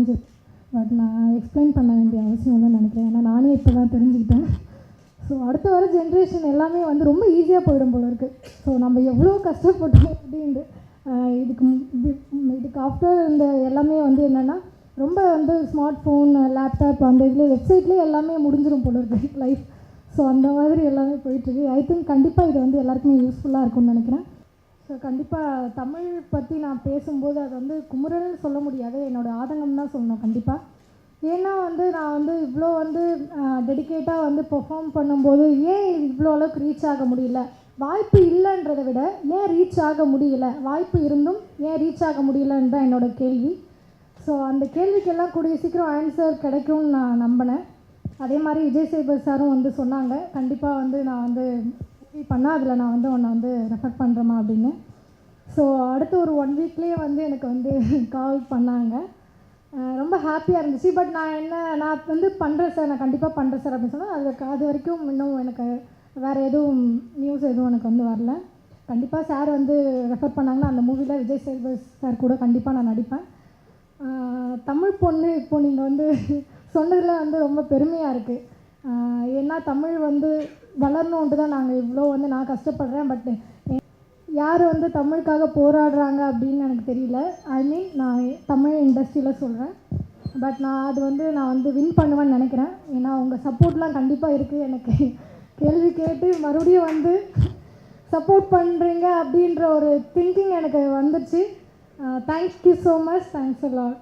தெரிஞ்சது. பட் நான் எக்ஸ்பிளைன் பண்ண வேண்டிய அவசியம் இல்லைன்னு நினைக்கிறேன். ஏன்னா நானே இப்போ தான் தெரிஞ்சுக்கிட்டேன். ஸோ அடுத்த வர ஜென்ரேஷன் எல்லாமே வந்து ரொம்ப ஈஸியாக போயிடும் போல இருக்குது. ஸோ நம்ம எவ்வளோ கஷ்டப்பட்டோம் அப்படின்ட்டு இதுக்கு ஆஃப்டர் இந்த எல்லாமே வந்து என்னென்னா ரொம்ப வந்து ஸ்மார்ட் ஃபோன், லேப்டாப் அந்த இதில் வெப்சைட்லேயே எல்லாமே முடிஞ்சிடும் போல இருக்குது லைஃப். ஸோ அந்த மாதிரி எல்லாமே போயிட்டுருக்கு. ஐ திங்க் கண்டிப்பாக இது வந்து எல்லாருக்குமே யூஸ்ஃபுல்லாக இருக்கும்னு நினைக்கிறேன். ஸோ கண்டிப்பாக தமிழ் பற்றி நான் பேசும்போது அது வந்து குமுறல்னு சொல்ல முடியாது, என்னோடய ஆதங்கம் தான் சொல்லணும் கண்டிப்பாக. ஏன்னா வந்து நான் வந்து இவ்வளோ வந்து டெடிக்கேட்டாக வந்து பெர்ஃபார்ம் பண்ணும்போது ஏன் இவ்வளோ அளவுக்கு ரீச் ஆக முடியல, வாய்ப்பு இல்லைன்றதை விட ஏன் ரீச் ஆக முடியல, வாய்ப்பு இருந்தும் ஏன் ரீச் ஆக முடியலன்னு தான் என்னோடய கேள்வி. ஸோ அந்த கேள்விக்கெல்லாம் கூடிய சீக்கிரம் ஆன்சர் கிடைக்கும்னு நான் நம்பினேன். அதே மாதிரி விஜய் சேதுபதி சாரும் வந்து சொன்னாங்க, கண்டிப்பாக வந்து நான் வந்து பண்ணால் அதில் நான் வந்து உன்னை வந்து ரெஃபர் பண்ணுறேம்மா அப்படின்னு. ஸோ அடுத்து ஒரு 1 வீக்லேயே வந்து எனக்கு வந்து கால் பண்ணாங்க. ரொம்ப ஹாப்பியாக இருந்துச்சு. பட் நான் வந்து பண்ணுறேன் சார், நான் கண்டிப்பாக பண்ணுறேன் சார் அப்படின்னு சொன்னால் அது வரைக்கும் இன்னும் எனக்கு வேறு எதுவும் நியூஸ் எதுவும் எனக்கு வந்து வரல. கண்டிப்பாக சார் வந்து ரெஃபர் பண்ணாங்கன்னா அந்த மூவியில் விஜய் சேதுபதி சார் கூட கண்டிப்பாக நான் நடிப்பேன். தமிழ் பொண்ணு இப்போது நீங்கள் வந்து சொன்னதில் வந்து ரொம்ப பெருமையாக இருக்குது. ஏன்னா தமிழ் வந்து வளரணுன்ட்டு தான் நாங்கள் இவ்வளோ வந்து நான் கஷ்டப்படுறேன். பட் யார் வந்து தமிழுக்காக போராடுறாங்க அப்படின்னு எனக்கு தெரியல. ஐ மீன் நான் தமிழ் இண்டஸ்ட்ரியில் சொல்கிறேன். பட் நான் வந்து வின் பண்ணுவேன்னு நினைக்கிறேன். ஏன்னா உங்கள் சப்போர்ட்லாம் கண்டிப்பாக இருக்குது. எனக்கு கேள்வி கேட்டு மறுபடியும் வந்து சப்போர்ட் பண்ணுறீங்க அப்படின்ற ஒரு திங்கிங் எனக்கு வந்துடுச்சு. Thank you so much. Thanks a lot.